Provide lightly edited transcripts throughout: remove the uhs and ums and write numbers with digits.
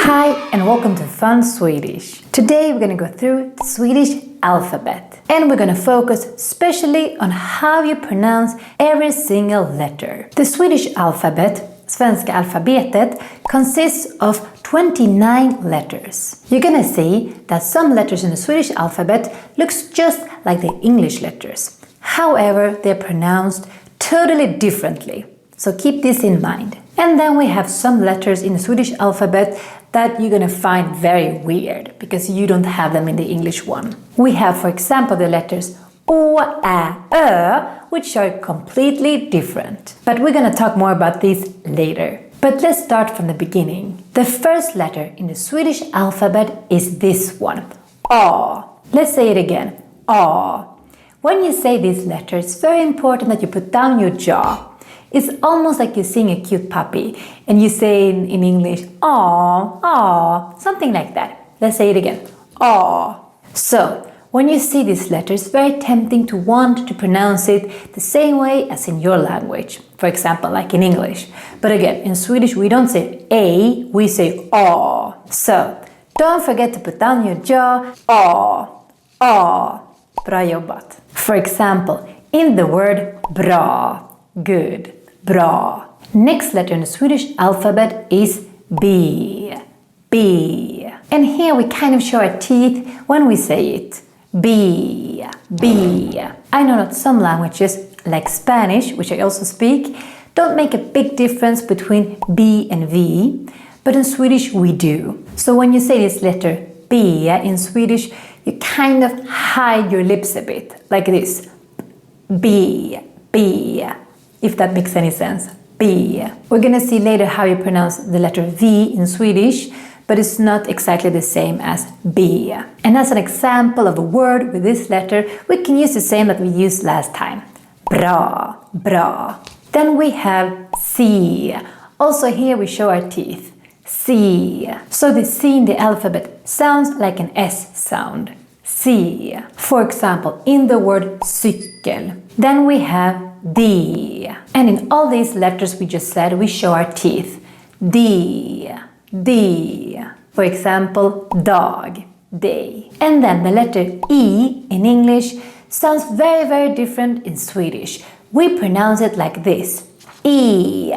Hi and welcome to Fun Swedish. Today we're going to go through the Swedish alphabet and we're going to focus especially on how you pronounce every single letter. The Swedish alphabet, Svenska alfabetet, consists of 29 letters. You're going to see that some letters in the Swedish alphabet looks just like the English letters. However, they're pronounced totally differently. So keep this in mind. And then we have some letters in the Swedish alphabet that you're gonna find very weird because you don't have them in the English one. We have, for example, the letters O, Ä, Ö, which are completely different. But we're gonna talk more about these later. But let's start from the beginning. The first letter in the Swedish alphabet is this one, A. Let's say it again, A. When you say this letter, it's very important that you put down your jaw. It's almost like you're seeing a cute puppy and you say in English, aw, aw, something like that. Let's say it again, aw. So, when you see this letter, it's very tempting to want to pronounce it the same way as in your language. For example, like in English. But again, in Swedish we don't say a, we say aw. So, don't forget to put down your jaw, aw, aw. Bra jobbat. For example, in the word bra, good, bra. Next letter in the Swedish alphabet is B. B. And here we kind of show our teeth when we say it. B. B. I know that some languages, like Spanish, which I also speak, don't make a big difference between B and V, but in Swedish we do. So when you say this letter B in Swedish, you kind of hide your lips a bit, like this. B. B. If that makes any sense. B. We're gonna see later how you pronounce the letter V in Swedish, but it's not exactly the same as B. And as an example of a word with this letter, we can use the same that we used last time. Bra, bra. Then we have C. Also here we show our teeth. C. So the C in the alphabet sounds like an S sound. C. For example, in the word cykel. Then we have D. And in all these letters we just said, we show our teeth. D. D. For example, dog, day. And then the letter E in English sounds very, very different in Swedish. We pronounce it like this. E.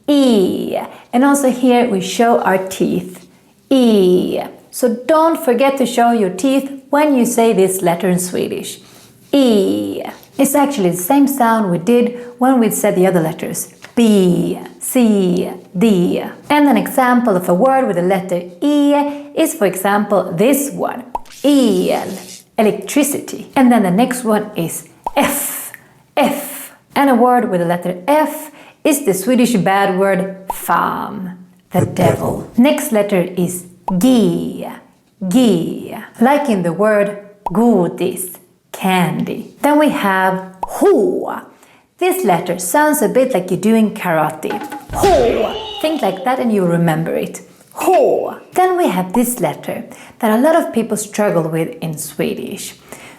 E. And also here we show our teeth. E. So don't forget to show your teeth when you say this letter in Swedish. E. It's actually the same sound we did when we said the other letters. B, C, D. And an example of a word with the letter E is, for example, this one. El, electricity. And then the next one is F, F. And a word with the letter F is the Swedish bad word fan, the devil. Next letter is G, G. Like in the word godis, candy. Then we have H. This letter sounds a bit like you're doing karate. H. Think like that and you'll remember it. H. Then we have this letter that a lot of people struggle with in Swedish.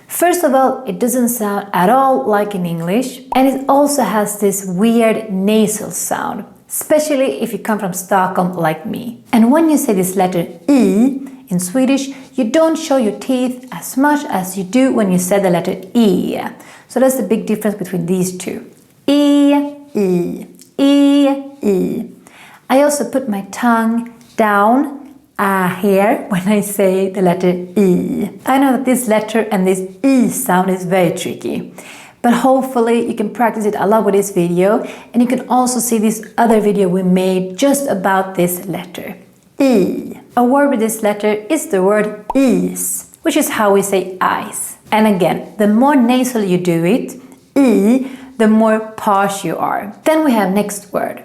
First of all, it doesn't sound at all like in English, and it also has this weird nasal sound, especially if you come from Stockholm like me. And when you say this letter I in Swedish, you don't show your teeth as much as you do when you say the letter E. So that's the big difference between these two. E, E, E, E. I also put my tongue down here when I say the letter E. I know that this letter and this E sound is very tricky, but hopefully you can practice it a lot with this video, and you can also see this other video we made just about this letter. E. A word with this letter is the word is, which is how we say ice. And again, the more nasal you do it, E, the more posh you are. Then we have next word.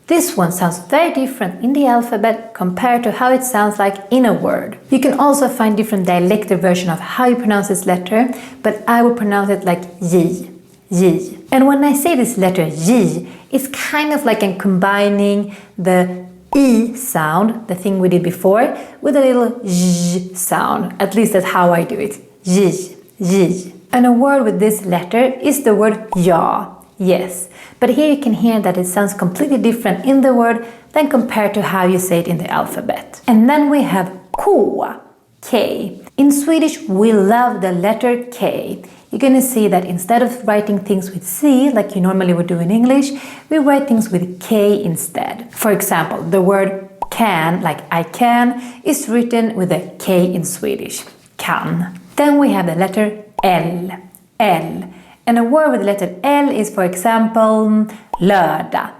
This one sounds very different in the alphabet compared to how it sounds like in a word. You can also find different dialectal version of how you pronounce this letter, but I will pronounce it like J, J. And when I say this letter J, it's kind of like I'm combining the E sound, the thing we did before, with a little Z sound. At least that's how I do it. Z, Z. And a word with this letter is the word ja, yes. But here you can hear that it sounds completely different in the word than compared to how you say it in the alphabet. And then we have K, K. In Swedish, we love the letter K. You're going to see that instead of writing things with C, like you normally would do in English, we write things with K instead. For example, the word can, like I can, is written with a K in Swedish. Kan. Then we have the letter L, L. And a word with the letter L is, for example, lördag.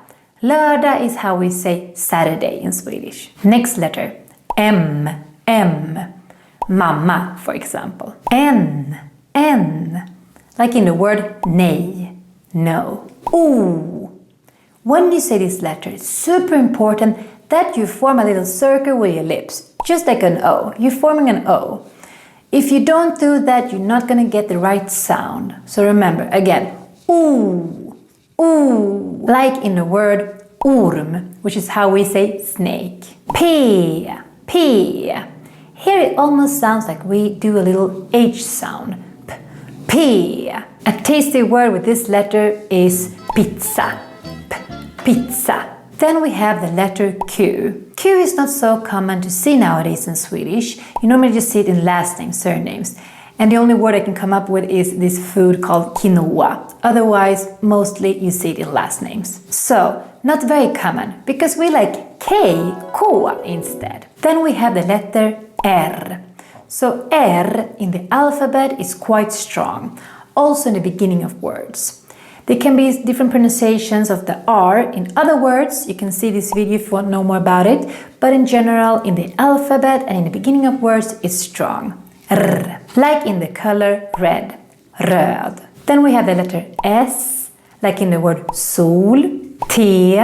Lördag is how we say Saturday in Swedish. Next letter, M, M. Mamma, for example. N, N. Like in the word nej, no. O. When you say this letter, it's super important that you form a little circle with your lips, just like an O. You're forming an O. If you don't do that, you're not going to get the right sound. So remember, again, ooh, ooh. Like in the word orm, which is how we say snake. P, P. Here it almost sounds like we do a little H sound. P, P. A tasty word with this letter is pizza. P, pizza. Then we have the letter Q. Q is not so common to see nowadays in Swedish. You normally just see it in last names, surnames. And the only word I can come up with is this food called quinoa. Otherwise, mostly you see it in last names. So, not very common, because we like K, K instead. Then we have the letter R. So R in the alphabet is quite strong, also in the beginning of words. There can be different pronunciations of the R in other words. You can see this video if you want to know more about it. But in general, in the alphabet and in the beginning of words, it's strong. R. Like in the color red. Röd. Then we have the letter S, like in the word sol. T.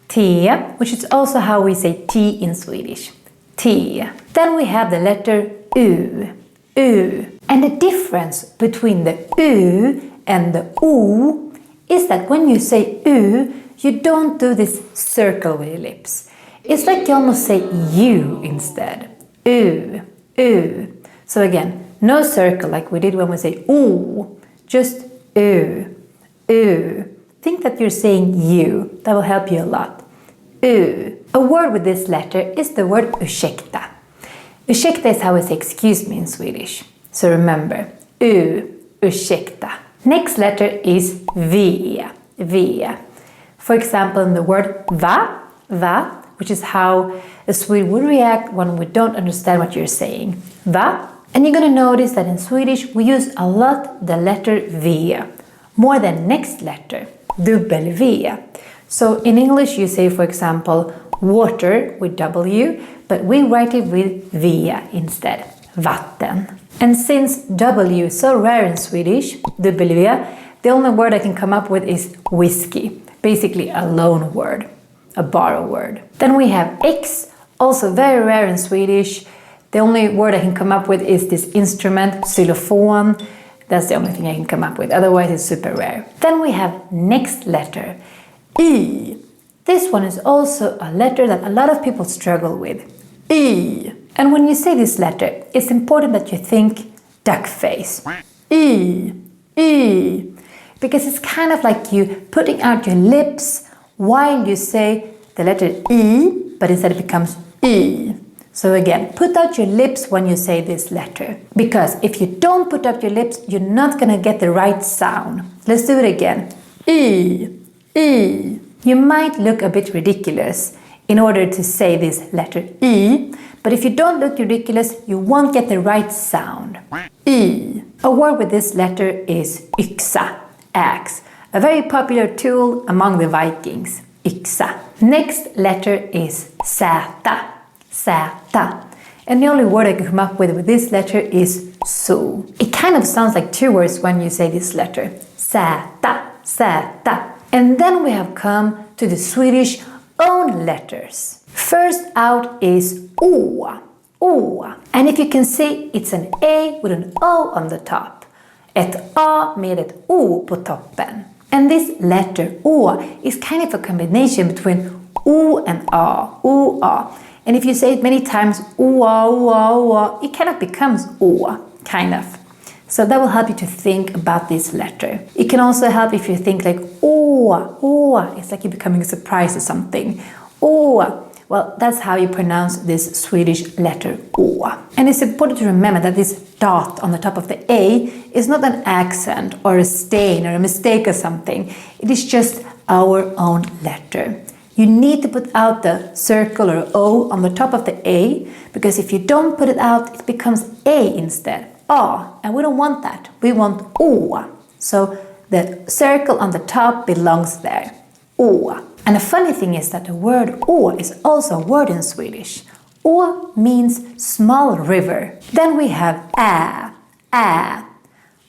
T, which is also how we say tea in Swedish. T. Then we have the letter U. U. And the difference between the U and the O is that when you say U, you don't do this circle with your lips. It's like you almost say U instead. U, U. So again, no circle like we did when we say O, just U, U. Think that you're saying U. That will help you a lot. U. A word with this letter is the word ursäkta. Ursäkta is how we say excuse me in Swedish. So remember, U, ursäkta. Next letter is V, V. For example, in the word va, va, which is how a Swede would react when we don't understand what you're saying. Va. And you're going to notice that in Swedish we use a lot the letter V, more than next letter, W. So in English you say, for example, water with W, but we write it with V instead, vatten. And since W is so rare in Swedish, W, the only word I can come up with is whiskey, basically a loan word, a borrow word. Then we have X, also very rare in Swedish. The only word I can come up with is this instrument, xylophone. That's the only thing I can come up with, otherwise it's super rare. Then we have next letter, E. This one is also a letter that a lot of people struggle with, E. And when you say this letter, it's important that you think duck face. E, E. Because it's kind of like you putting out your lips while you say the letter E, but instead it becomes E. So again, put out your lips when you say this letter. Because if you don't put out your lips, you're not going to get the right sound. Let's do it again. E, E. You might look a bit ridiculous in order to say this letter E, but if you don't look ridiculous, you won't get the right sound. E. A word with this letter is yxa, axe, a very popular tool among the Vikings. Yxa. Next letter is zäta, zäta. And the only word I can come up with this letter is so. It kind of sounds like two words when you say this letter. Zäta, zäta. And then we have come to the Swedish own letters. First out is O, O. And if you can see, it's an A with an O on the top. Ett A med ett O på toppen. And this letter O is kind of a combination between O and A, O, A. And if you say it many times, O, A, O, A, O, A, it kind of becomes O, kind of. So that will help you to think about this letter. It can also help if you think like, oh, it's like you're becoming surprised or something. Å. Well, that's how you pronounce this Swedish letter Å. And it's important to remember that this dot on the top of the A is not an accent or a stain or a mistake or something. It is just our own letter. You need to put out the circle or O on the top of the A, because if you don't put it out, it becomes A instead. A. And we don't want that. We want Å. So the circle on the top belongs there. Å. And the funny thing is that the word Å is also a word in Swedish. Å means small river. Then we have Ä. Ä.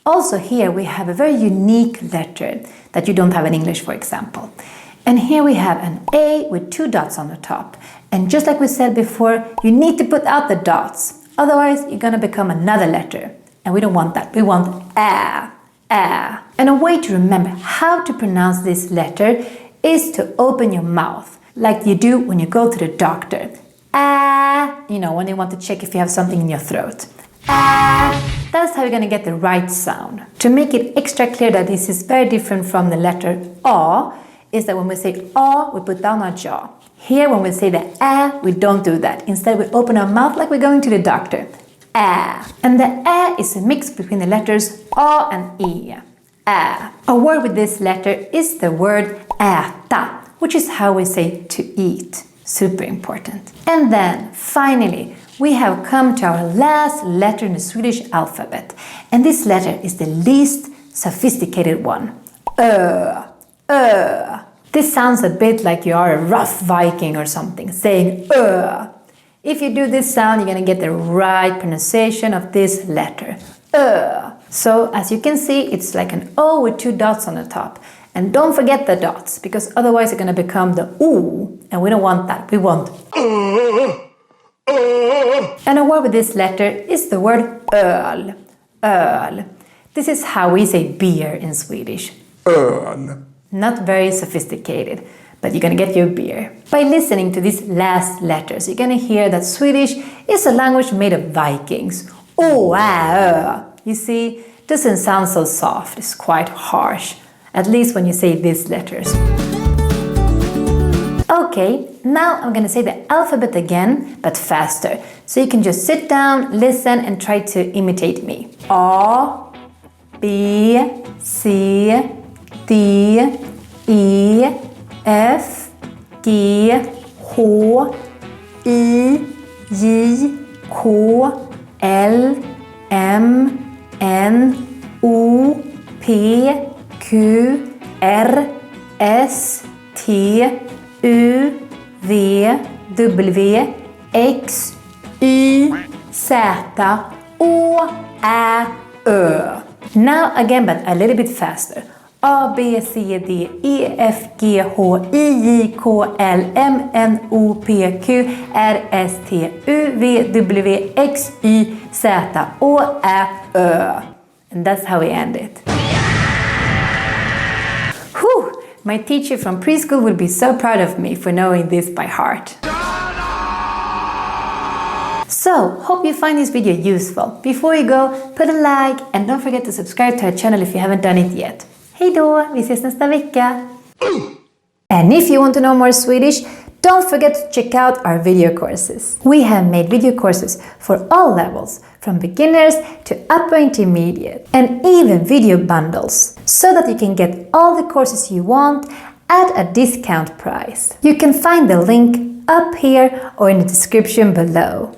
Also here we have a very unique letter that you don't have in English, for example. And here we have an A with 2 dots on the top. And just like we said before, you need to put out the dots. Otherwise, you're going to become another letter. And we don't want that. We want Ä. Ä. And a way to remember how to pronounce this letter is to open your mouth, like you do when you go to the doctor. You know, when they want to check if you have something in your throat. That's how you're going to get the right sound. To make it extra clear that this is very different from the letter A, is that when we say A, we put down our jaw. Here, when we say the Ä, we don't do that. Instead, we open our mouth like we're going to the doctor. Ä. And the Ä is a mix between the letters A and E. Ä. A word with this letter is the word äta, which is how we say to eat. Super important. And then, finally, we have come to our last letter in the Swedish alphabet. And this letter is the least sophisticated one. Ö. Ö. This sounds a bit like you are a rough Viking or something, saying Ö. If you do this sound, you're going to get the right pronunciation of this letter. Ö. So, as you can see, it's like an O with 2 dots on the top. And don't forget the dots, because otherwise it's going to become the O, and we don't want that. We want And a word with this letter is the word öl. Öl. This is how we say beer in Swedish. Öl. Not very sophisticated, but you're going to get your beer. By listening to these last letters, you're going to hear that Swedish is a language made of Vikings. Å, ä, ö. You see, it doesn't sound so soft, it's quite harsh. At least when you say these letters. Okay, now I'm gonna say the alphabet again, but faster. So you can just sit down, listen, and try to imitate me. A, B, C, D, E, F, G, H, I, J, K, L, M, N, O, P, Q, R, S, T, U, V, W, X, Y, Z, Å, Ä, Ö. Now again, but a little bit faster. A, B, C, D, E, F, G, H, I, J, K, L, M, N, O, P, Q, R, S, T, U, V, W, X, Y, Z, Å, Ä, Ö. And that's how we end it. Whew! My teacher from preschool would be so proud of me for knowing this by heart. So, hope you find this video useful. Before you go, put a like and don't forget to subscribe to our channel if you haven't done it yet. Hej då, vi ses nästa vecka! And if you want to know more Swedish, don't forget to check out our video courses. We have made video courses for all levels, from beginners to upper intermediate, and even video bundles, so that you can get all the courses you want at a discount price. You can find the link up here or in the description below.